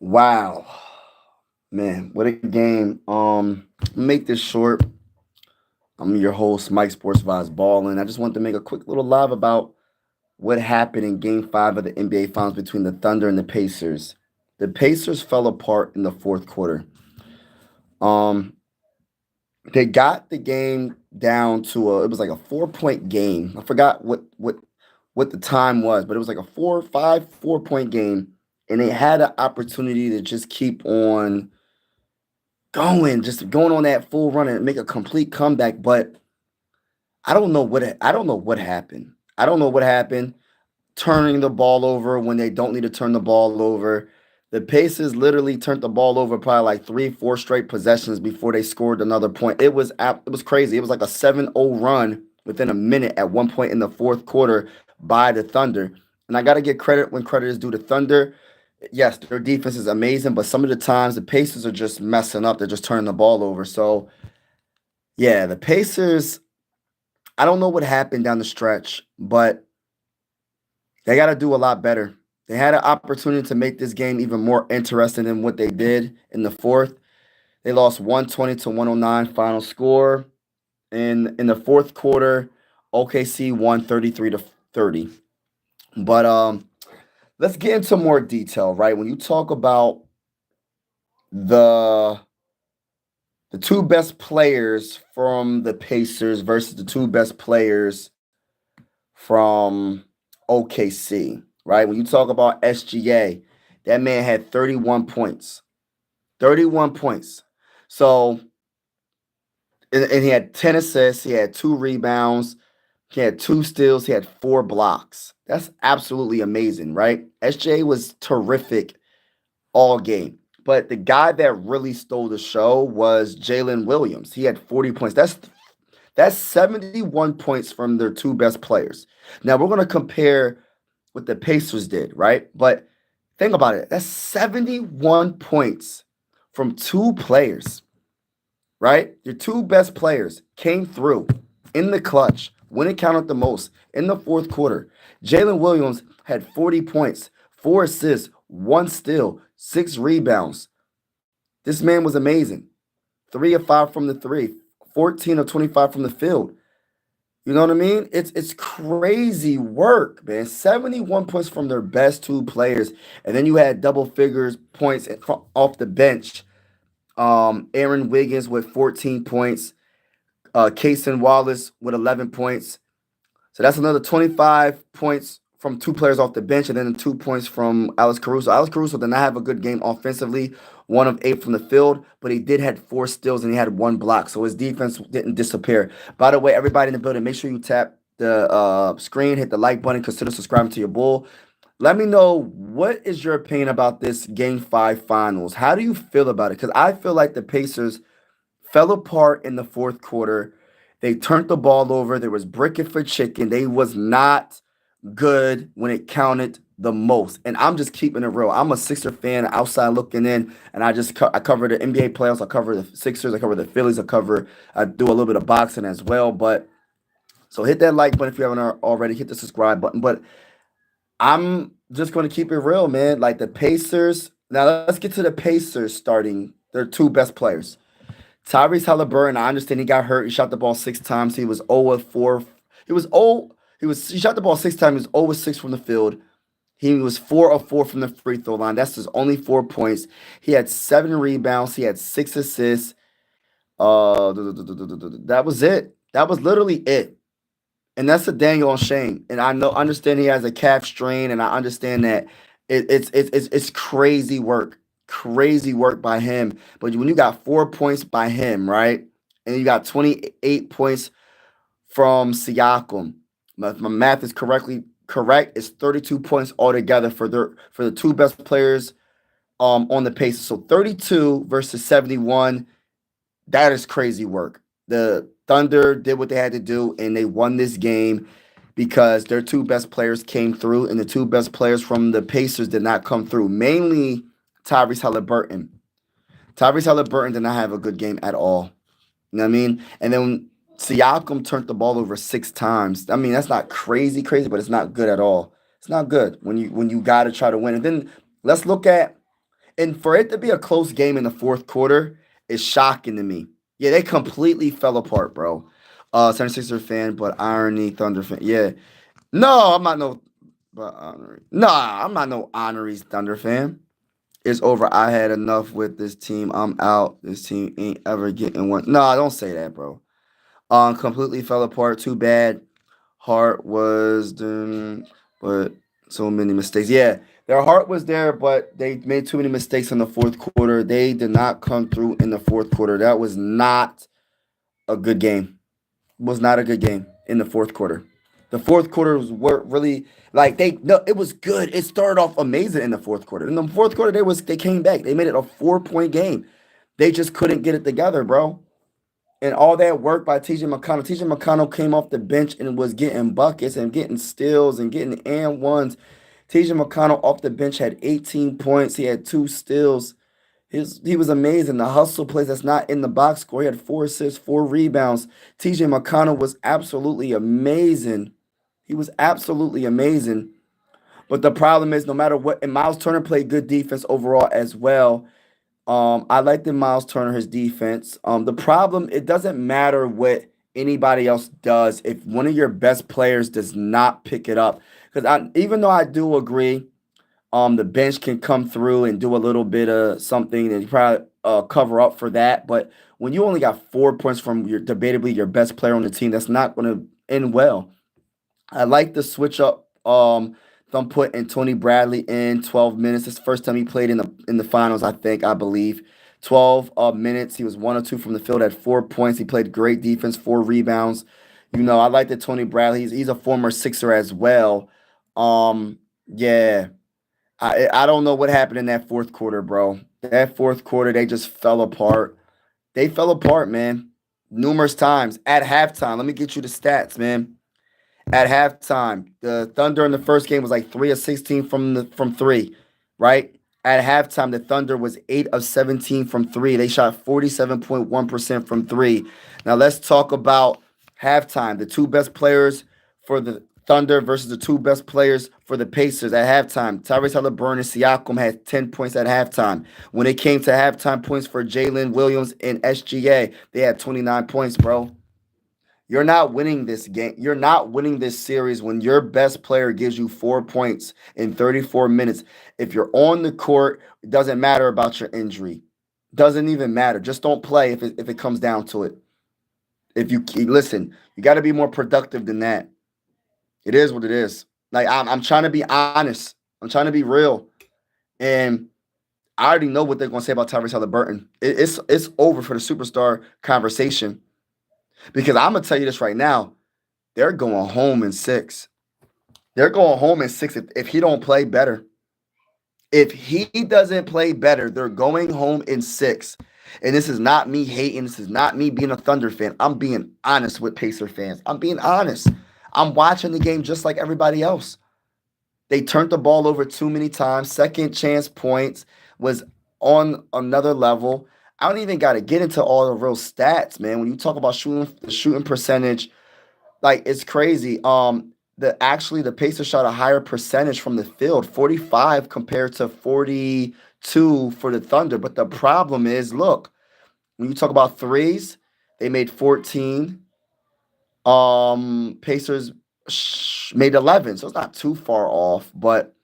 Wow, man, what a game. Make this short. I'm your host, Mike Sports Vibes Ballin. I just wanted to make a quick little live about what happened in Game Five of the NBA Finals between the Thunder and the Pacers. The Pacers fell apart in the fourth quarter. Um, they got the game down to it was like a 4 point game. I forgot what the time was, but it was like a 4 point game, and they had an opportunity to just keep on just going on that full run and make a complete comeback. But I don't know what happened. I don't know what happened. Turning the ball over when they don't need to turn the ball over. The Pacers literally turned the ball over probably like 3, 4 straight possessions before they scored another point. It was crazy. It was like a 7-0 run within a minute at one point in the fourth quarter by the Thunder. And I got to get credit when credit is due to Thunder. Yes, their defense is amazing, but some of the times the Pacers are just messing up. They're just turning the ball over. So, yeah, the Pacers, I don't know what happened down the stretch, but they got to do a lot better. They had an opportunity to make this game even more interesting than what they did in the fourth. They lost 120 to 109 final score. In the fourth quarter, OKC won 33 to 30. But let's get into more detail, right? When you talk about the the two best players from the Pacers versus the two best players from OKC, right? When you talk about SGA, that man had 31 points. 31 points. So, and he had 10 assists, he had 2 rebounds, he had 2 steals, he had 4 blocks. That's absolutely amazing, right? SGA was terrific all game. But the guy that really stole the show was Jalen Williams. He had 40 points. That's 71 points from their two best players. Now we're going to compare what the Pacers did, right? But think about it. That's 71 points from two players, right? Your two best players came through in the clutch when it counted the most in the fourth quarter. Jalen Williams had 40 points, 4 assists, 1 steal, 6 rebounds. This man was amazing. 3 of 5 from the three, 14 of 25 from the field. You know what I mean? It's crazy work, man. 71 points from their best two players. And then you had double figures points off the bench. Aaron Wiggins with 14 points. Kaysen Wallace with 11 points. So that's another 25 points from two players off the bench, and then 2 points from Alex Caruso. Alex Caruso did not have a good game offensively, 1 of 8 from the field, but he did had 4 steals and he had 1 block, so his defense didn't disappear. By the way, everybody in the building, make sure you tap the screen, hit the like button, consider subscribing to your bull. Let me know what is your opinion about this Game Five Finals. How do you feel about it? Because I feel like the Pacers fell apart in the fourth quarter. They turned the ball over. There was bricking for chicken. They was not good when it counted the most. And I'm just keeping it real. I'm a Sixer fan outside looking in, and I cover the NBA playoffs. I cover the Sixers. I cover the Phillies. I do a little bit of boxing as well. But so hit that like button if you haven't already. Hit the subscribe button. But I'm just going to keep it real, man. Like the Pacers. Now let's get to the Pacers starting their two best players. Tyrese Halliburton, I understand he got hurt. He shot the ball 6 times. He was 0 of 4. He was 0. He shot the ball 6 times. He was 0 of 6 from the field. He was 4 of 4 from the free throw line. That's his only 4 points. He had 7 rebounds. He had 6 assists. That was it. That was literally it. And that's a dang on shame. And understand he has a calf strain, and I understand that it's crazy work by him. But when you got 4 points by him, right, and you got 28 points from Siakam, if my math is correct, it's 32 points altogether for the two best players on the Pacers. So 32 versus 71, that is crazy work. The Thunder did what they had to do, and they won this game because their two best players came through, and the two best players from the Pacers did not come through. Mainly Tyrese Halliburton. Tyrese Halliburton did not have a good game at all. You know what I mean? And then Siakam turned the ball over 6 times. I mean, that's not crazy, but it's not good at all. It's not good when you got to try to win. And then let's look at And for it to be a close game in the fourth quarter is shocking to me. Yeah, they completely fell apart, bro. 76er fan, but irony, Thunder fan. Yeah. No, I'm not no but honorary. Nah, I'm not no honorary Thunder fan. It's over. I had enough with this team. I'm out. This team ain't ever getting one. No, don't say that, bro. Completely fell apart. Too bad. Heart was done, but so many mistakes. Yeah, their heart was there, but they made too many mistakes in the fourth quarter. They did not come through in the fourth quarter. That was not a good game. Was not a good game in the fourth quarter. The fourth quarters were really like they no, it was good. It started off amazing in the fourth quarter. In the fourth quarter, they came back. They made it a 4-point game. They just couldn't get it together, bro. And all that work by TJ McConnell. TJ McConnell came off the bench and was getting buckets and getting steals and getting and ones. TJ McConnell off the bench had 18 points. He had 2 steals. He was amazing. The hustle plays that's not in the box score. He had 4 assists, 4 rebounds. TJ McConnell was absolutely amazing. He was absolutely amazing. But the problem is, no matter what, and Miles Turner played good defense overall as well. I like the Miles Turner, his defense. The problem, it doesn't matter what anybody else does if one of your best players does not pick it up. Because even though I do agree, the bench can come through and do a little bit of something and probably cover up for that. But when you only got 4 points from your debatably your best player on the team, that's not going to end well. I like the switch up. Them putting Tony Bradley in 12 minutes. It's the first time he played in the finals, I believe. 12 minutes. He was 1 or 2 from the field at 4 points. He played great defense, 4 rebounds. I like that Tony Bradley. He's a former Sixer as well. Yeah. I don't know what happened in that fourth quarter, bro. That fourth quarter, they just fell apart. They fell apart, man. Numerous times. At halftime, let me get you the stats, man. At halftime, the Thunder in the first game was like 3 of 16 from three, right? At halftime, the Thunder was 8 of 17 from three. They shot 47.1% from three. Now let's talk about halftime. The two best players for the Thunder versus the two best players for the Pacers at halftime. Tyrese Haliburton and Siakam had 10 points at halftime. When it came to halftime points for Jalen Williams and SGA, they had 29 points, bro. You're not winning this game. You're not winning this series when your best player gives you 4 points in 34 minutes. If you're on the court, it doesn't matter about your injury. Doesn't even matter. Just don't play if it comes down to it. If you listen, you got to be more productive than that. It is what it is. Like I'm trying to be honest. I'm trying to be real, and I already know what they're going to say about Tyrese Haliburton. It's over for the superstar conversation. Because I'm gonna tell you this right now, they're going home in 6. They're going home in 6 if he don't play better. If he doesn't play better, they're going home in 6. And this is not me hating. This is not me being a Thunder fan. I'm being honest with Pacer fans. I'm being honest. I'm watching the game just like everybody else. They turned the ball over too many times. Second chance points was on another level. I don't even got to get into all the real stats, man. When you talk about shooting percentage, like it's crazy. The Pacers shot a higher percentage from the field, 45 compared to 42 for the Thunder. But the problem is, look, when you talk about threes, they made 14. Pacers made 11, so it's not too far off. But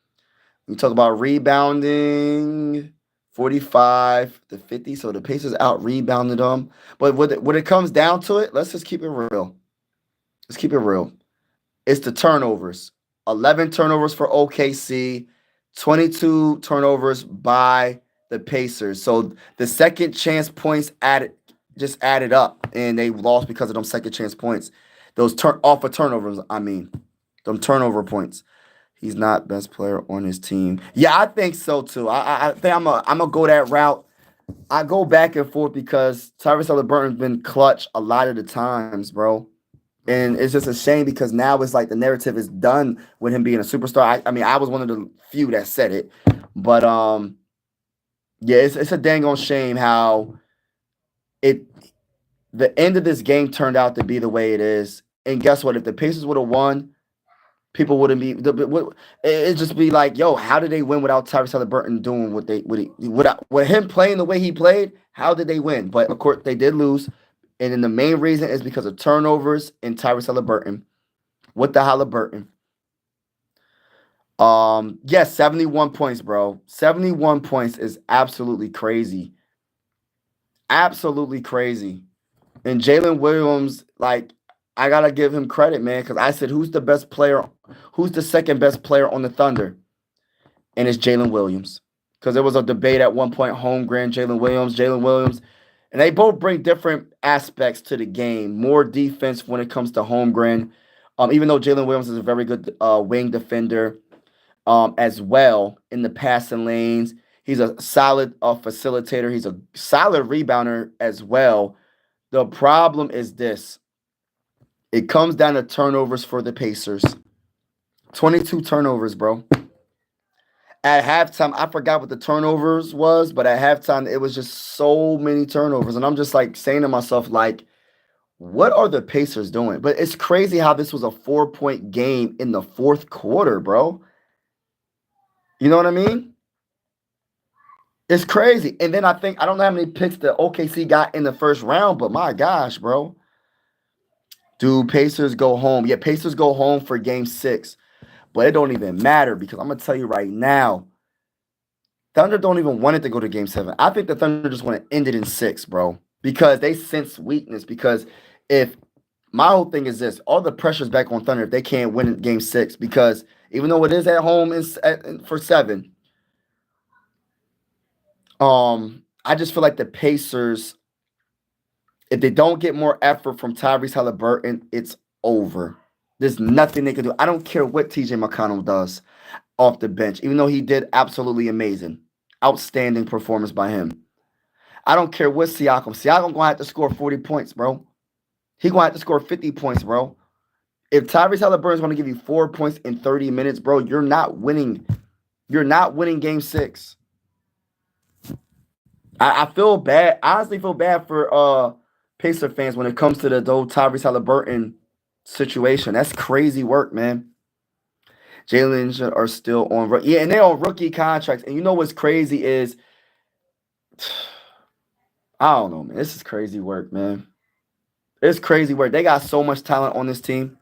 when you talk about rebounding, 45 to 50, so the Pacers out rebounded them. But when it comes down to it, let's just keep it real. Let's keep it real. It's the turnovers. 11 turnovers for OKC, 22 turnovers by the Pacers. So the second chance points added up, and they lost because of them second chance points. Those off of turnovers, I mean, them turnover points. He's not best player on his team. Yeah, I think so too. I think I'm gonna go that route. I go back and forth because Tyrese Haliburton's been clutch a lot of the times, bro. And it's just a shame because now it's like the narrative is done with him being a superstar. I mean, I was one of the few that said it, but yeah, it's a dang on shame how the end of this game turned out to be the way it is. And guess what? If the Pacers would have won, people wouldn't be. It'd just be like, yo, how did they win without Tyrese Halliburton doing without him playing the way he played? How did they win? But of course, they did lose, and then the main reason is because of turnovers and Tyrese Halliburton. With the Halliburton, yes, 71 points, bro. 71 points is absolutely crazy. Absolutely crazy. And Jalen Williams, like, I gotta give him credit, man, because I said, who's the best player? Who's the second best player on the Thunder? And it's Jalen Williams. Because there was a debate at one point, Holmgren, Jalen Williams. And they both bring different aspects to the game. More defense when it comes to Holmgren. Even though Jalen Williams is a very good wing defender as well in the passing lanes. He's a solid facilitator. He's a solid rebounder as well. The problem is this. It comes down to turnovers for the Pacers. 22 turnovers, bro. At halftime, I forgot what the turnovers was, but at halftime, it was just so many turnovers. And I'm just like saying to myself, like, what are the Pacers doing? But it's crazy how this was a 4-point game in the fourth quarter, bro. You know what I mean? It's crazy. And then I don't know how many picks the OKC got in the first round, but my gosh, bro. Dude, Pacers go home. Yeah, Pacers go home for game 6. But it don't even matter because I'm going to tell you right now, Thunder don't even want it to go to game 7. I think the Thunder just want to end it in 6, bro, because they sense weakness. Because if my whole thing is this, all the pressure's back on Thunder if they can't win in game 6, because even though it is at home for 7, I just feel like the Pacers, if they don't get more effort from Tyrese Halliburton, it's over. There's nothing they can do. I don't care what TJ McConnell does off the bench, even though he did absolutely amazing. Outstanding performance by him. I don't care what Siakam. Siakam going to have to score 40 points, bro. He going to have to score 50 points, bro. If Tyrese Halliburton is going to give you 4 points in 30 minutes, bro, you're not winning. You're not winning game 6. I feel bad. I honestly feel bad for Pacer fans when it comes to the Tyrese Halliburton situation. That's crazy work, man. Jalen are still on, and they're on rookie contracts. And you know what's crazy is, I don't know, man. This is crazy work, man. It's crazy work. They got so much talent on this team.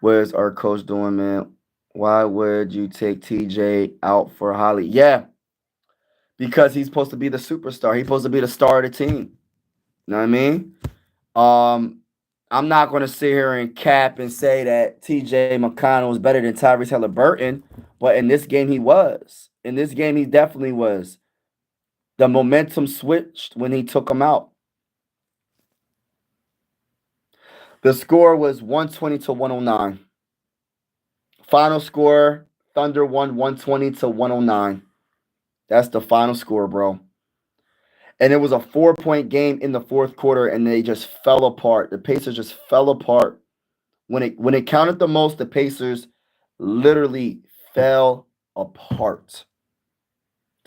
Where's our coach doing, man? Why would you take TJ out for Holly? Yeah, because he's supposed to be the superstar. He's supposed to be the star of the team. You know what I mean? I'm not going to sit here and cap and say that TJ McConnell is better than Tyrese Halliburton, but in this game he was. In this game he definitely was. The momentum switched when he took him out. The score was 120 to 109. Final score, Thunder won 120 to 109. That's the final score, bro. And it was a 4-point game in the fourth quarter, and they just fell apart. The Pacers just fell apart. When it counted the most, the Pacers literally fell apart.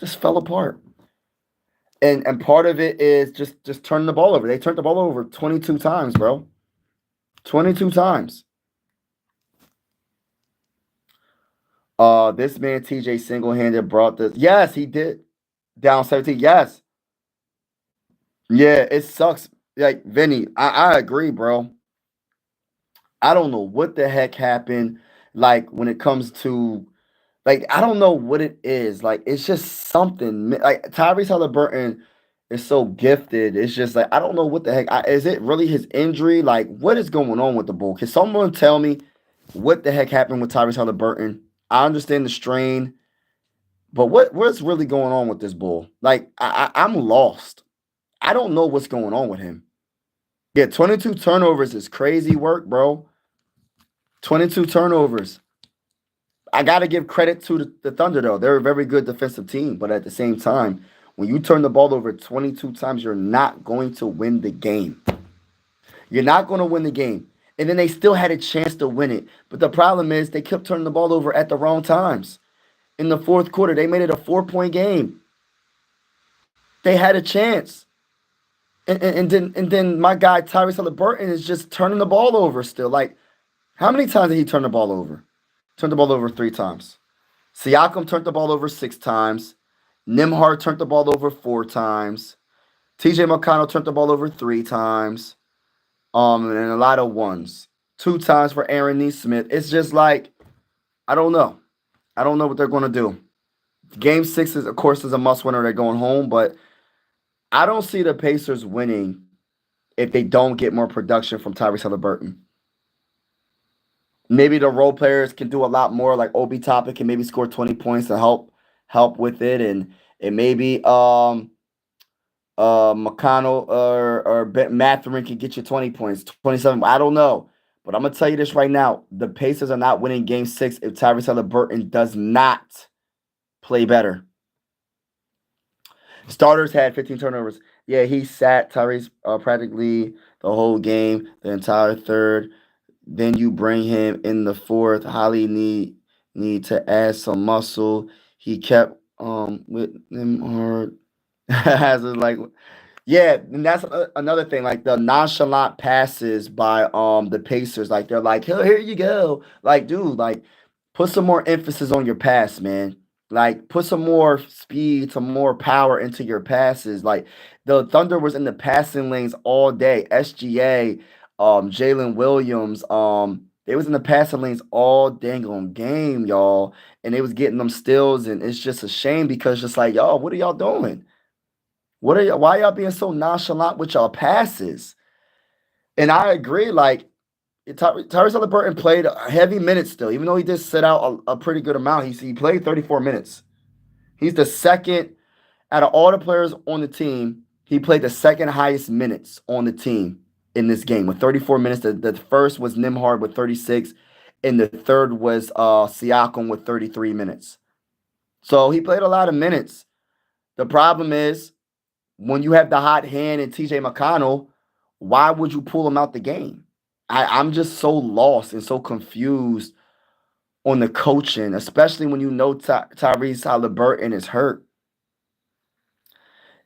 Just fell apart. And part of it is just turning the ball over. They turned the ball over 22 times, bro. 22 times. This man, TJ, single-handed brought this. Yes, he did. Down 17. Yes. Yeah, it sucks. Like, Vinny, I agree, bro. I don't know what the heck happened. Like, when it comes to, like, I don't know what it is. Like, it's just something. Like, Tyrese Halliburton is so gifted. It's just like, I don't know what the heck. Is it really his injury? Like, what is going on with the Bull? Can someone tell me what the heck happened with Tyrese Halliburton? I understand the strain, but what's really going on with this Bull? Like, I'm lost. I don't know what's going on with him. Yeah, 22 turnovers is crazy work, bro. 22 turnovers. I got to give credit to the Thunder, though. They're a very good defensive team. But at the same time, when you turn the ball over 22 times, you're not going to win the game. You're not going to win the game. And then they still had a chance to win it. But the problem is they kept turning the ball over at the wrong times. In the fourth quarter, they made it a 4-point game. They had a chance. And then my guy Tyrese Halliburton is just turning the ball over still. Like, How many times did he turn the ball over? Turned the ball over 3 times. Siakam turned the ball over 6 times. Nembhard turned the ball over 4 times. TJ McConnell turned the ball over 3 times. And a lot of ones. 2 times for Aaron Nesmith. It's just like, I don't know. I don't know what they're going to do. Game 6 is, of course, is a must winner. They're going home, but I don't see the Pacers winning if they don't get more production from Tyrese Haliburton. Maybe the role players can do a lot more, like Obi Toppin can maybe score 20 points to help with it, and maybe McConnell or Mathurin can get you 20 points, 27. I don't know. But I'm going to tell you this right now. The Pacers are not winning Game 6 if Tyrese Haliburton does not play better. Starters had 15 turnovers. Yeah, he sat Tyrese practically the whole game, the entire third. Then you bring him in the fourth. Holly need to add some muscle. He kept with him hard. Has it like, yeah, and that's another thing. Like the nonchalant passes by the Pacers, like they're like, oh, here you go, like dude, like put some more emphasis on your pass, man. Like put some more speed, some more power into your passes. Like the Thunder was in the passing lanes all day. SGA, Jalen Williams, they was in the passing lanes all dang on game, y'all, and they was getting them steals, and it's just a shame because just like y'all, what are y'all doing? What are y'all? Why y'all being so nonchalant with y'all passes? And I agree. Like Tyrese Haliburton played heavy minutes still, even though he did sit out a pretty good amount. He played 34 minutes. He's the second out of all the players on the team. He played the second highest minutes on the team in this game with 34 minutes. The first was Nembhard with 36, and the third was Siakam with 33 minutes. So he played a lot of minutes. The problem is, when you have the hot hand in TJ McConnell, why would you pull him out the game? I'm just so lost and so confused on the coaching, especially when you know Tyrese Haliburton is hurt.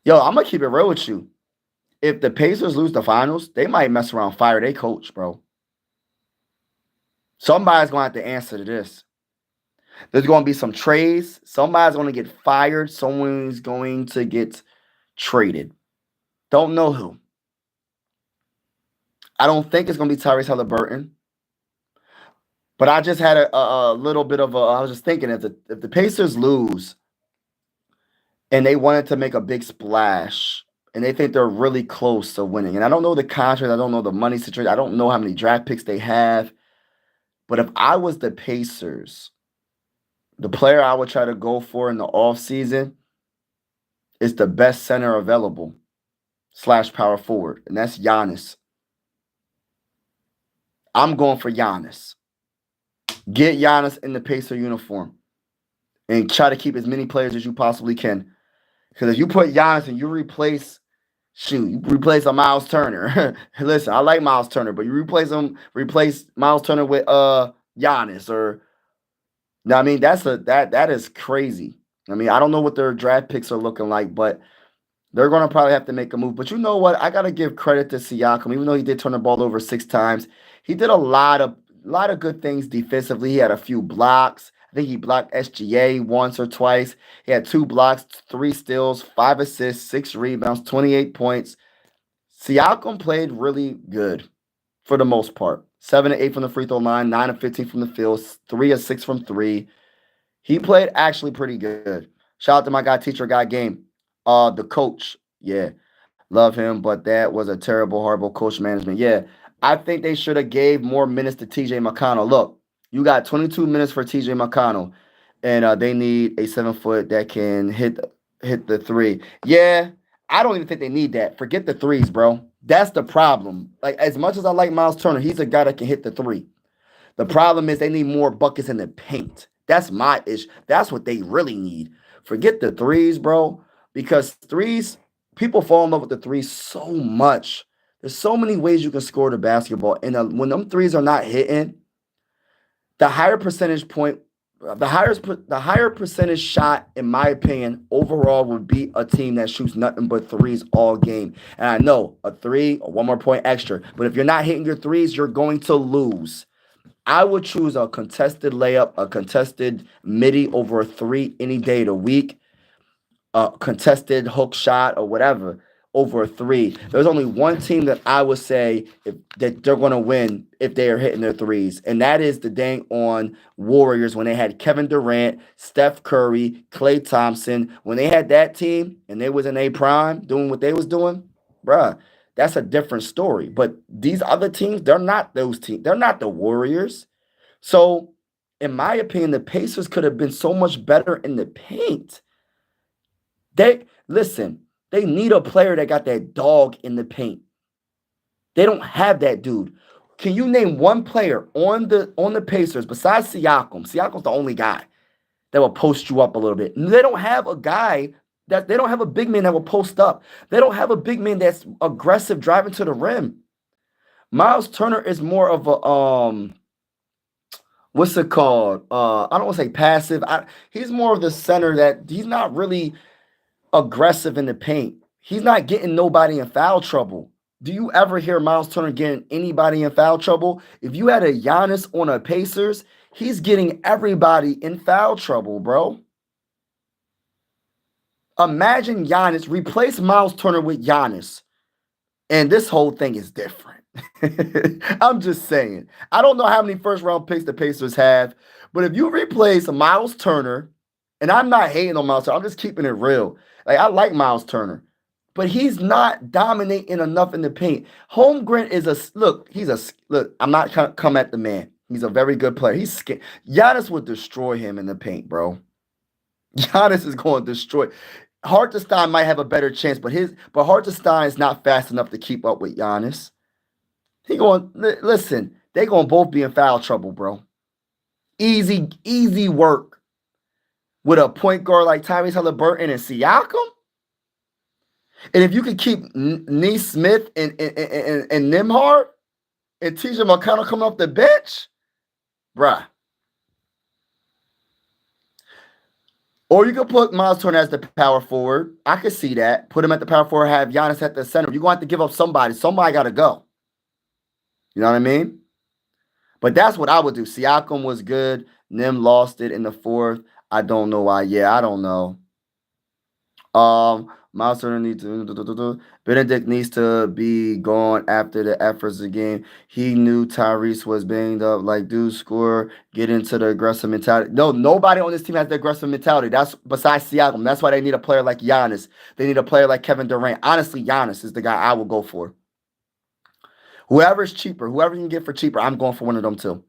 Yo, I'm going to keep it real with you. If the Pacers lose the finals, they might mess around and fire their coach, bro. Somebody's going to have to answer to this. There's going to be some trades. Somebody's going to get fired. Someone's going to get traded. Don't know who. I don't think it's going to be Tyrese Haliburton. But I just had a little bit of I was just thinking, if the Pacers lose and they wanted to make a big splash and they think they're really close to winning, and I don't know the contract, I don't know the money situation, I don't know how many draft picks they have, but if I was the Pacers, the player I would try to go for in the offseason is the best center available / power forward, and that's Giannis. I'm going for Giannis. Get Giannis in the Pacer uniform and try to keep as many players as you possibly can. Because if you put Giannis and you replace a Miles Turner. Listen, I like Miles Turner, but you replace Miles Turner with Giannis, or I mean, that is crazy. I mean, I don't know what their draft picks are looking like, but they're going to probably have to make a move. But you know what? I got to give credit to Siakam. Even though he did turn the ball over 6 times, he did a lot of good things defensively. He had a few blocks. I think he blocked SGA once or twice. He had 2 blocks, 3 steals, 5 assists, 6 rebounds, 28 points. Siakam played really good for the most part. 7 of 8 from the free throw line, 9 of 15 from the field, 3 of 6 from 3. He played actually pretty good. Shout out to my guy, Teacher Guy Game. The coach, yeah, love him, but that was a terrible, horrible coach management. Yeah, I think they should have gave more minutes to TJ McConnell. Look, you got 22 minutes for TJ McConnell, and they need a 7-foot that can hit the 3. Yeah, I don't even think they need that. Forget the 3s, bro. That's the problem. Like, as much as I like Miles Turner, he's a guy that can hit the 3. The problem is they need more buckets in the paint. That's my issue. That's what they really need. Forget the 3s, bro. Because 3s, people fall in love with the 3s so much. There's so many ways you can score the basketball. And when them 3s are not hitting, the higher percentage shot, in my opinion, overall would be a team that shoots nothing but 3s all game. And I know a 3 or 1 more point extra. But if you're not hitting your 3s, you're going to lose. I would choose a contested layup, a contested midi over a three any day of the week, a contested hook shot or whatever over a three. There's only one team that I would say that they're going to win if they are hitting their threes, and that is the dang on Warriors when they had Kevin Durant, Steph Curry, Klay Thompson. When they had that team and they was in a prime doing what they was doing, bruh, that's a different story. But these other teams, they're not those teams. They're not the Warriors. So, in my opinion, the Pacers could have been so much better in the paint. They listen, they need a player that got that dog in the paint. They don't have that dude. Can you name one player on the Pacers besides Siakam? Siakam's the only guy that will post you up a little bit. They don't have a guy that they don't have a big man that will post up. They don't have a big man that's aggressive driving to the rim. Miles Turner is more of a what's it called? I don't want to say passive. He's more of the center that he's not really aggressive in the paint. He's not getting nobody in foul trouble. Do you ever hear Miles Turner getting anybody in foul trouble? If you had a Giannis on a Pacers, he's getting everybody in foul trouble, bro. Imagine Giannis, replace Miles Turner with Giannis, and this whole thing is different. I'm just saying. I don't know how many first-round picks the Pacers have, but if you replace Miles Turner, and I'm not hating on Miles Turner, I'm just keeping it real. Like, I like Miles Turner, but he's not dominating enough in the paint. Holmgren is look, I'm not come at the man. He's a very good player. He's scared. Giannis would destroy him in the paint, bro. Giannis is going to destroy. Hartenstein might have a better chance, but Hartenstein is not fast enough to keep up with Giannis. Listen, they're going to both be in foul trouble, bro. Easy work with a point guard like Tyrese Haliburton and Siakam. And if you can keep Nesmith and Nembhard and TJ McConnell coming off the bench, bruh. Or you can put Miles Turner as the power forward. I could see that. Put him at the power forward, have Giannis at the center. You're going to have to give up somebody. Somebody got to go. You know what I mean? But that's what I would do. Siakam was good. Nim lost it in the fourth. I don't know why. Yeah, I don't know. Miles Turner needs to. Benedict needs to be gone after the efforts of the game. He knew Tyrese was banged up. Like, dude, score, get into the aggressive mentality. No, nobody on this team has the aggressive mentality. That's besides Siakam. That's why they need a player like Giannis. They need a player like Kevin Durant. Honestly, Giannis is the guy I will go for. Whoever's cheaper, whoever you can get for cheaper, I'm going for one of them too.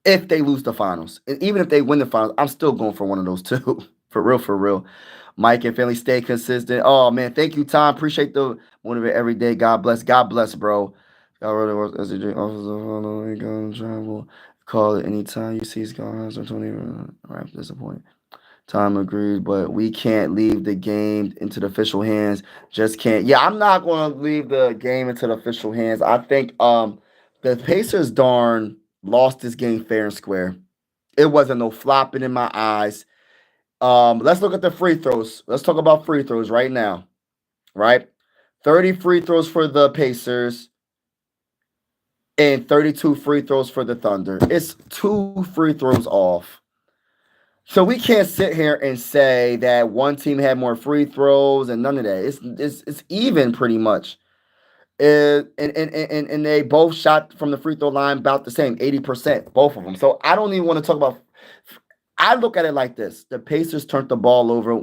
If they lose the finals. And even if they win the finals, I'm still going for one of those two. For real. Mike and Finley, stay consistent. Oh, man. Thank you, Tom. Appreciate the motivate every day. God bless, bro. God really works as a drink officer. Travel. Call it anytime you see Scott or Tony. Right, disappointed. Tom agreed, but we can't leave the game into the official hands. Just can't. Yeah, I'm not going to leave the game into the official hands. I think the Pacers lost this game fair and square. It wasn't no flopping in my eyes. Let's look at the free throws. Let's talk about free throws right now. Right? 30 free throws for the Pacers and 32 free throws for the Thunder. It's 2 free throws off. So we can't sit here and say that one team had more free throws and none of that. It's even pretty much. And they both shot from the free throw line about the same, 80%, both of them. So I don't even want to talk about. I look at it like this: the Pacers turned the ball over.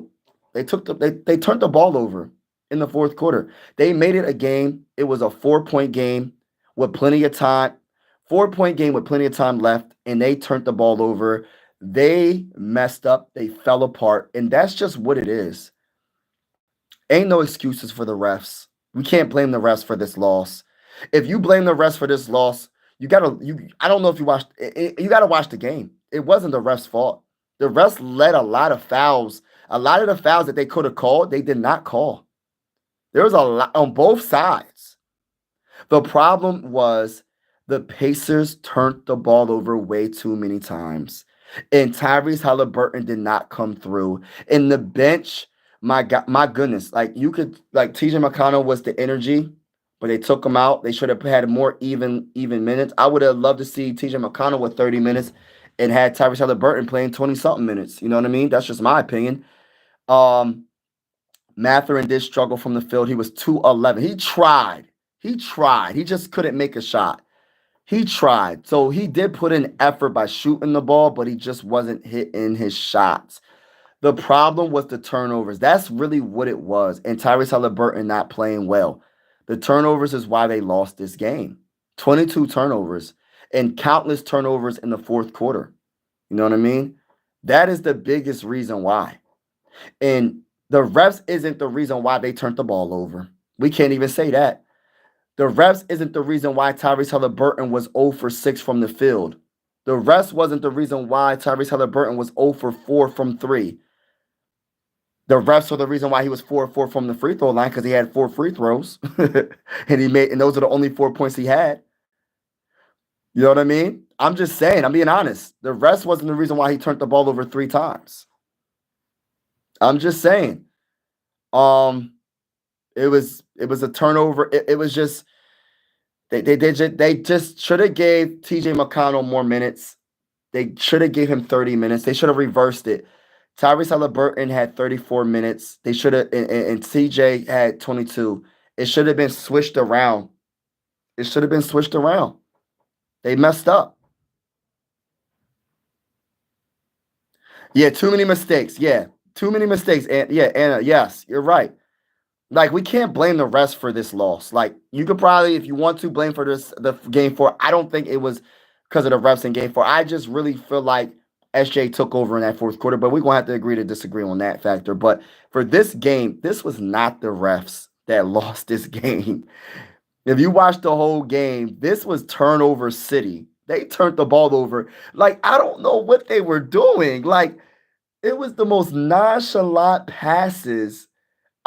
They turned the ball over in the fourth quarter. They made it a game. It was a 4-point game with plenty of time. 4-point game with plenty of time left, and they turned the ball over. They messed up. They fell apart, and that's just what it is. Ain't no excuses for the refs. We can't blame the refs for this loss. If you blame the refs for this loss, I don't know if you watched it, you got to watch the game. It wasn't the refs' fault. The refs led a lot of fouls. A lot of the fouls that they could have called, they did not call. There was a lot on both sides. The problem was the Pacers turned the ball over way too many times. And Tyrese Haliburton did not come through. In the bench, my goodness, like TJ McConnell was the energy, but they took him out. They should have had more even minutes. I would have loved to see TJ McConnell with 30 minutes and had Tyrese Halliburton playing 20-something minutes. You know what I mean? That's just my opinion. Mathurin did struggle from the field. He was 2-11. He tried. He just couldn't make a shot. He tried. So he did put in effort by shooting the ball, but he just wasn't hitting his shots. The problem was the turnovers. That's really what it was. And Tyrese Halliburton not playing well. The turnovers is why they lost this game. 22 turnovers and countless turnovers in the fourth quarter. You know what I mean? That is the biggest reason why. And the refs isn't the reason why they turned the ball over. We can't even say that. The refs isn't the reason why Tyrese Halliburton was 0 for 6 from the field. The refs wasn't the reason why Tyrese Halliburton was 0 for 4 from 3. The refs were the reason why he was 4-4 from the free throw line because he had 4 free throws. and those are the only 4 points he had. You know what I mean? I'm just saying, I'm being honest. The refs wasn't the reason why he turned the ball over 3 times. I'm just saying. It was a turnover. It was just they just should have gave TJ McConnell more minutes. They should have gave him 30 minutes. They should have reversed it. Tyrese Halliburton had 34 minutes. They should have and CJ had 22. It should have been switched around. They messed up. Yeah, too many mistakes. Yeah, too many mistakes. And yeah, Anna, yes, you're right. Like, we can't blame the refs for this loss. Like, you could probably, if you want to, blame for the game 4. I don't think it was because of the refs in game 4. I just really feel like SJ took over in that fourth quarter, but we're going to have to agree to disagree on that factor. But for this game, this was not the refs that lost this game. If you watch the whole game, this was turnover city. They turned the ball over. Like, I don't know what they were doing. Like, it was the most nonchalant passes.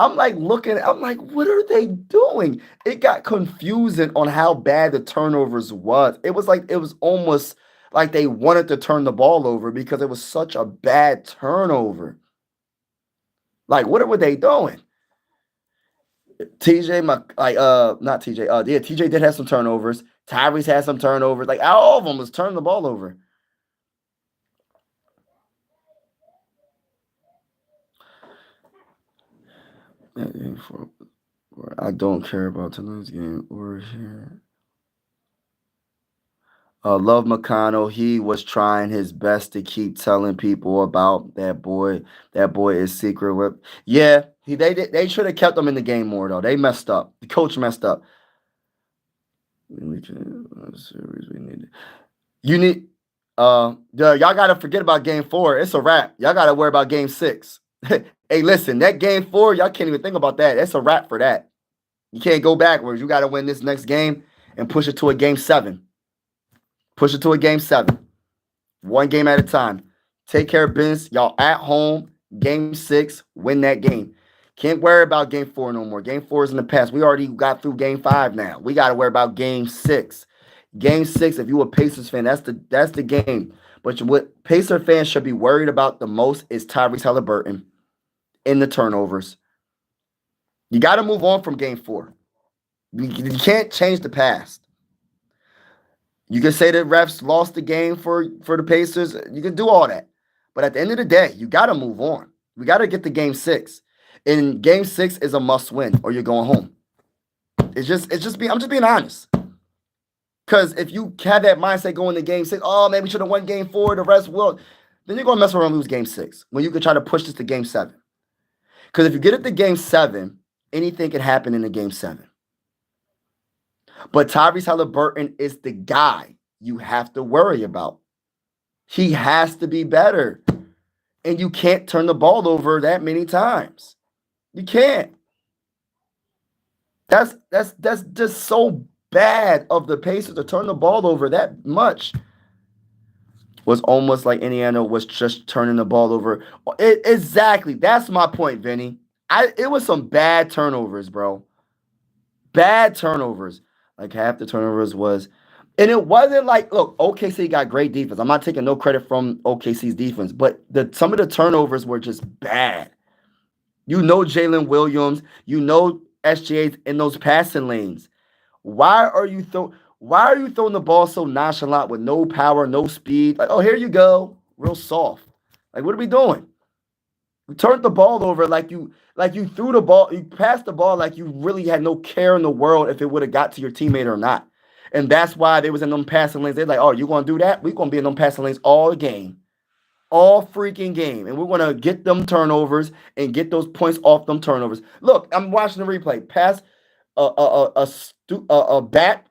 I'm like, what are they doing? It got confusing on how bad the turnovers was. It was almost like they wanted to turn the ball over because it was such a bad turnover. Like, what were they doing? TJ did have some turnovers. Tyrese had some turnovers. Like, all of them was turning the ball over. I don't care about tonight's game or here. Love McConnell. He was trying his best to keep telling people about that boy. That boy is secret whip. Yeah, they should have kept him in the game more though. They messed up. The coach messed up. Series we need. You need. Y'all gotta forget about game 4. It's a wrap. Y'all gotta worry about game 6. Hey, listen, that game 4, y'all can't even think about that. It's a wrap for that. You can't go backwards. You got to win this next game and push it to a game 7. Push it to a game 7. One game at a time. Take care of business. Y'all at home. Game 6. Win that game. Can't worry about game 4 no more. Game 4 is in the past. We already got through game 5 now. We got to worry about game 6. Game 6, if you're a Pacers fan, that's the game. But what Pacer fans should be worried about the most is Tyrese Halliburton in the turnovers. You got to move on from game 4. You can't change the past. You can say that refs lost the game for the Pacers. You can do all that. But at the end of the day, you got to move on. We got to get to game 6. And game 6 is a must win or you're going home. I'm just being honest. Because if you have that mindset going to game 6, oh, man, we should have won game 4, the rest will, then you're going to mess around and lose game 6 when you could try to push this to game 7. Because if you get it to game 7, anything can happen in the game 7. But Tyrese Halliburton is the guy you have to worry about. He has to be better. And you can't turn the ball over that many times. You can't. That's just so bad of the Pacers to turn the ball over that much. Was almost like Indiana was just turning the ball over. Exactly. That's my point, Vinny. It was some bad turnovers, bro. Bad turnovers. Like half the turnovers was. And it wasn't like, look, OKC got great defense. I'm not taking no credit from OKC's defense, but some of the turnovers were just bad. You know Jalen Williams. You know SGA's in those passing lanes. Why are you throwing the ball so nonchalant with no power, no speed? Like, oh, here you go, real soft. Like, what are we doing? You turned the ball over like you threw the ball, you passed the ball like you really had no care in the world if it would have got to your teammate or not. And that's why they was in them passing lanes. They're like, oh, you gonna do that? We're gonna be in them passing lanes all game. All freaking game. And we're gonna get them turnovers and get those points off them turnovers. Look, I'm watching the replay. Pass a bat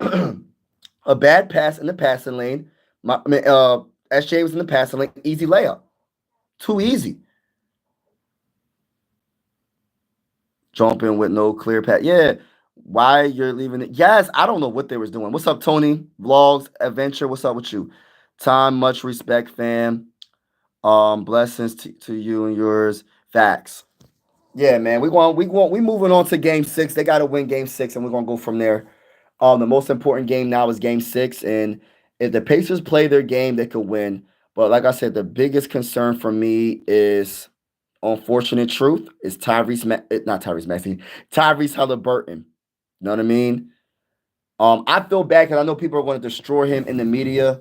a bad pass in the passing lane. SJ was in the passing lane. Easy layup. Too easy. Jumping with no clear path. Yeah. Why you're leaving it? Yes, I don't know what they was doing. What's up, Tony? Vlogs, Adventure. What's up with you? Time, much respect, fam. Blessings to you and yours. Facts. Yeah, man. We moving on to game 6. They gotta win game 6, and we're gonna go from there. The most important game now is game 6, and if the Pacers play their game, they could win. But like I said, the biggest concern for me is unfortunate truth is not Tyrese Maxey, Tyrese Halliburton. You know what I mean? I feel bad because I know people are going to destroy him in the media.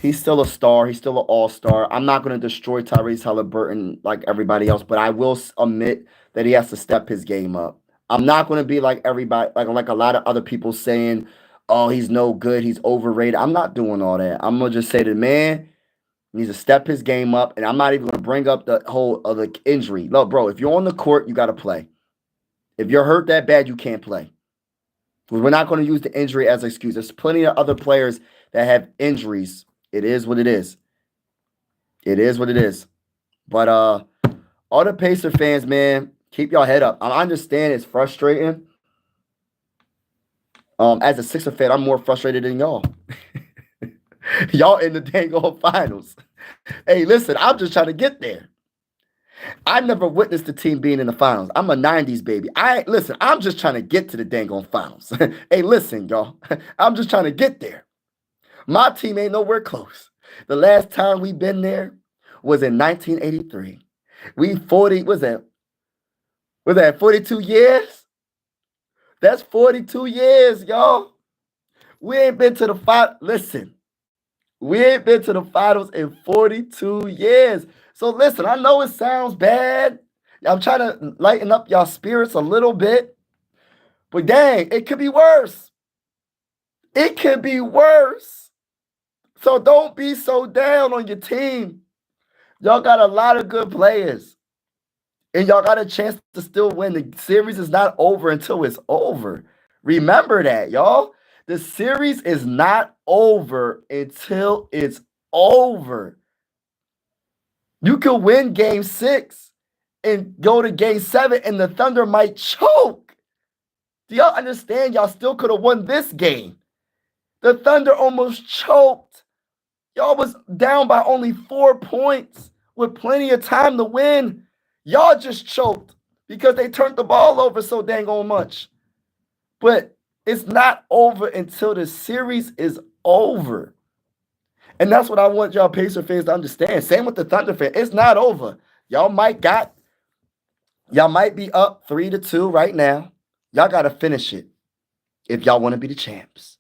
He's still a star. He's still an all-star. I'm not going to destroy Tyrese Halliburton like everybody else, but I will admit that he has to step his game up. I'm not going to be like everybody, like a lot of other people saying, "Oh, he's no good. He's overrated." I'm not doing all that. I'm gonna just say the man needs to step his game up, and I'm not even going to bring up the whole of the injury. Look, bro, if you're on the court, you got to play. If you're hurt that bad, you can't play. We're not going to use the injury as an excuse. There's plenty of other players that have injuries. It is what it is. It is what it is. But all the Pacer fans, man, keep your head up. I understand it's frustrating. As a Sixer fan, I'm more frustrated than y'all. Y'all in the dang old finals. Hey, listen, I'm just trying to get there. I never witnessed the team being in the finals. I'm a 90s baby. I'm just trying to get to the dang on finals. Hey, listen, y'all. I'm just trying to get there. My team ain't nowhere close. The last time we been there was in 1983. Was that 42 years? That's 42 years, y'all. We ain't been to the final. Listen, we ain't been to the finals in 42 years. So listen, I know it sounds bad. I'm trying to lighten up y'all spirits a little bit. But dang, it could be worse. It could be worse. So don't be so down on your team. Y'all got a lot of good players. And y'all got a chance to still win. The series is not over until it's over. Remember that, y'all. The series is not over until it's over. You could win game 6 and go to game 7, and the Thunder might choke. Do y'all understand? Y'all still could have won this game. The Thunder almost choked. Y'all was down by only 4 points with plenty of time to win. Y'all just choked because they turned the ball over so dang on much. But it's not over until the series is over. And that's what I want y'all Pacer fans to understand. Same with the Thunder fans. It's not over. Y'all might be up 3-2 right now. Y'all got to finish it if y'all want to be the champs.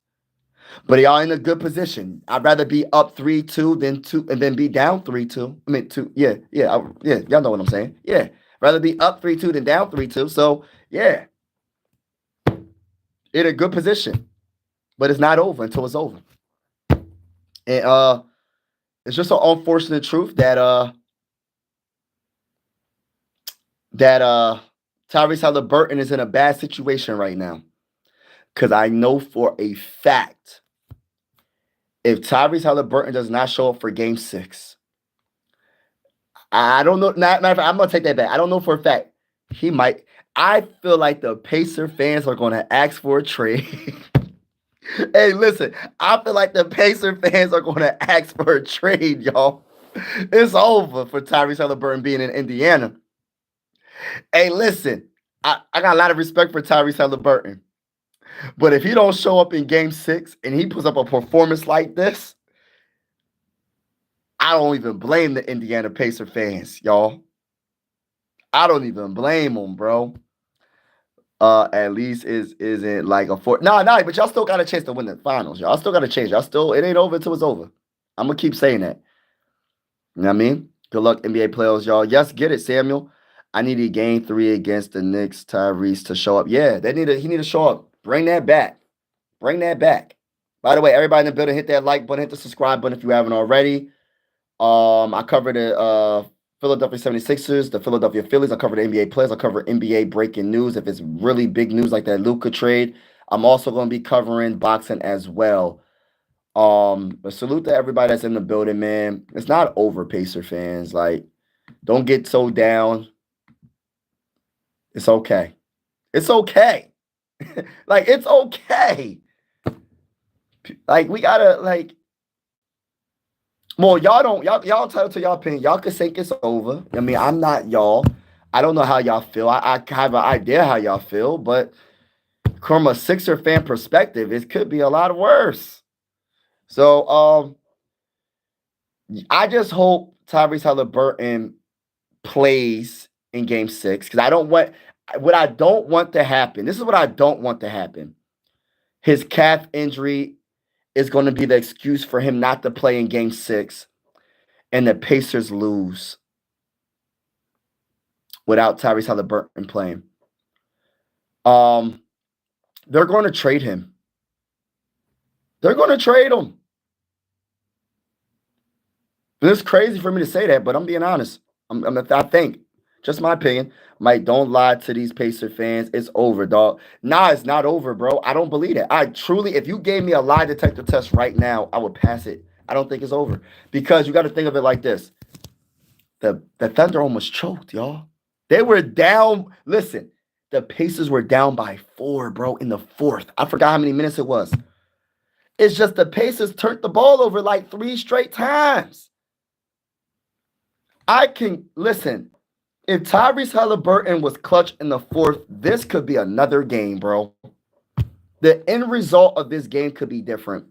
But y'all in a good position. I'd rather be up 3-2 than 2 and then be down 3-2. I mean 2. Yeah. Y'all know what I'm saying. Yeah. Rather be up 3-2 than down 3-2. So yeah. In a good position. But it's not over until it's over. And it's just an unfortunate truth that Tyrese Halliburton is in a bad situation right now. Because I know for a fact, if Tyrese Halliburton does not show up for game 6, I don't know. Matter of fact, I'm going to take that back. I don't know for a fact. He might. I feel like the Pacer fans are going to ask for a trade. Hey, listen. I feel like the Pacer fans are going to ask for a trade, y'all. It's over for Tyrese Halliburton being in Indiana. Hey, listen. I got a lot of respect for Tyrese Halliburton. But if he don't show up in game 6 and he puts up a performance like this, I don't even blame the Indiana Pacer fans, y'all. I don't even blame them, bro. at least isn't like a four. Nah, but y'all still got a chance to win the finals. Y'all still got a chance. Y'all still, it ain't over until it's over. I'm gonna keep saying that. You know what I mean? Good luck, NBA players, y'all. Yes, get it, Samuel. I needed game 3 against the Knicks, Tyrese, to show up. Yeah, he need to show up. Bring that back. Bring that back. By the way, everybody in the building, hit that like button, hit the subscribe button if you haven't already. I covered the Philadelphia 76ers, the Philadelphia Phillies. I covered the NBA players. I cover NBA breaking news. If it's really big news like that Luka trade, I'm also going to be covering boxing as well. But salute to everybody that's in the building, man. It's not over, Pacer fans. Like, don't get so down. It's okay. It's okay. Like, it's okay. Like, we gotta like. Well, y'all entitled to y'all opinion. Y'all can think it's over. I mean, I'm not y'all. I don't know how y'all feel. I have an idea how y'all feel, but from a Sixer fan perspective, it could be a lot worse. So, I just hope Tyrese Halliburton plays in Game 6 because I don't want what I don't want to happen. This is what I don't want to happen. His calf injury is going to be the excuse for him not to play in Game 6, and the Pacers lose without Tyrese Halliburton playing. They're going to trade him. They're going to trade him. It's crazy for me to say that, but I'm being honest. I think, just my opinion. Mike, don't lie to these Pacer fans. It's over, dog. Nah, it's not over, bro. I don't believe it. I truly, if you gave me a lie detector test right now, I would pass it. I don't think it's over because you got to think of it like this. The Thunder almost choked, y'all. They were down. Listen, the Pacers were down by 4, bro, in the 4th. I forgot how many minutes it was. It's just the Pacers turned the ball over like 3 straight times. I can listen. If Tyrese Halliburton was clutch in the 4th, this could be another game, bro. The end result of this game could be different.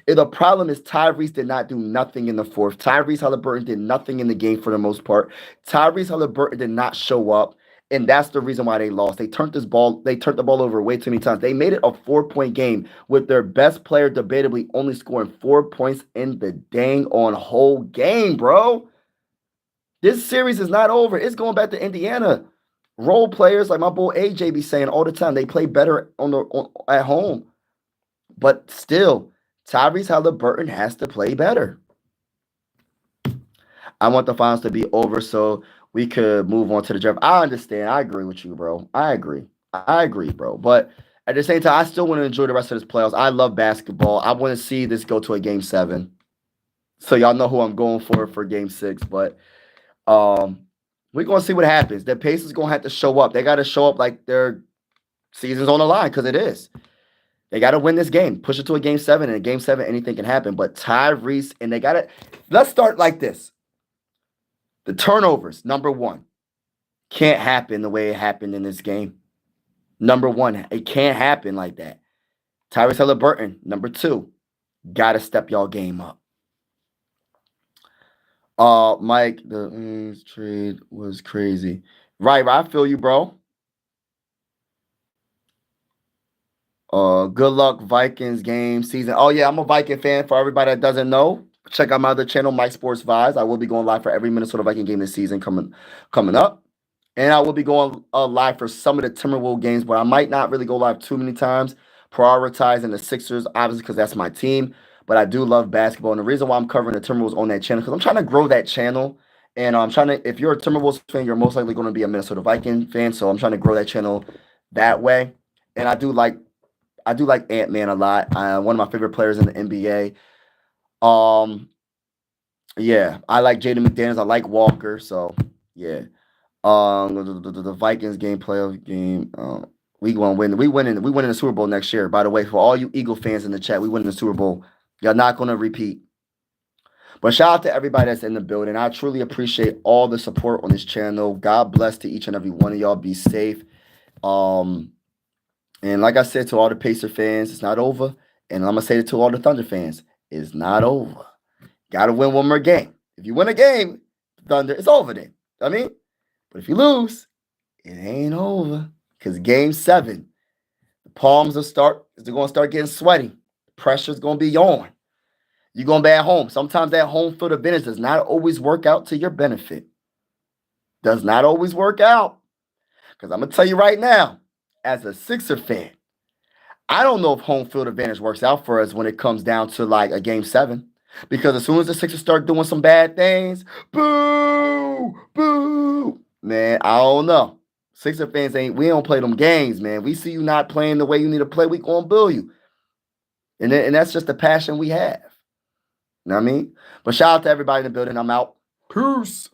If the problem is Tyrese did not do nothing in the 4th. Tyrese Halliburton did nothing in the game for the most part. Tyrese Halliburton did not show up, and that's the reason why they lost. They turned the ball over way too many times. They made it a 4-point game with their best player debatably only scoring 4 points in the dang on whole game, bro. This series is not over. It's going back to Indiana. Role players, like my boy AJ be saying all the time, they play better at home. But still, Tyrese Halliburton has to play better. I want the finals to be over so we could move on to the draft. I understand. I agree with you, bro. I agree, bro. But at the same time, I still want to enjoy the rest of this playoffs. I love basketball. I want to see this go to a Game 7. So y'all know who I'm going for Game 6. But we're going to see what happens. The Pacers going to have to show up. They got to show up like their season's on the line because it is. They got to win this game. Push it to a Game 7. And in Game 7, anything can happen. But Tyrese, and they got to – let's start like this. The turnovers, number 1, can't happen the way it happened in this game. Number 1, it can't happen like that. Tyrese Halliburton, number 2, got to step y'all game up. Mike, the trade was crazy. Right, I feel you, bro. Good luck, Vikings game season. Oh, yeah, I'm a Viking fan. For everybody that doesn't know, check out my other channel, Mike Sports Vibes. I will be going live for every Minnesota Viking game this season coming up. And I will be going live for some of the Timberwolves games, but I might not really go live too many times, prioritizing the Sixers, obviously, because that's my team. But I do love basketball. And the reason why I'm covering the Timberwolves on that channel, because I'm trying to grow that channel. And I'm trying to, if you're a Timberwolves fan, you're most likely going to be a Minnesota Viking fan. So I'm trying to grow that channel that way. And I do like Ant-Man a lot. One of my favorite players in the NBA. Yeah, I like Jaden McDaniels. I like Walker. So yeah. The Vikings playoff game. We gonna win. We winning the Super Bowl next year. By the way, for all you Eagle fans in the chat, we winning the Super Bowl. Y'all not gonna repeat. But shout out to everybody that's in the building. I truly appreciate all the support on this channel. God bless to each and every one of y'all. Be safe. And like I said to all the Pacer fans, it's not over. And I'm gonna say it to all the Thunder fans, it's not over. Gotta win one more game. If you win a game, Thunder, it's over then. I mean, but if you lose, it ain't over. Because game 7, the palms they're going to start getting sweaty. Pressure's going to be on. You're going to be at home. Sometimes that home field advantage does not always work out to your benefit. Does not always work out. Because I'm going to tell you right now, as a Sixer fan, I don't know if home field advantage works out for us when it comes down to like a game 7. Because as soon as the Sixers start doing some bad things, boo, boo. Man, I don't know. Sixer fans we don't play them games, man. We see you not playing the way you need to play, we gonna boo you. And that's just the passion we have. You know what I mean? But shout out to everybody in the building. I'm out. Peace.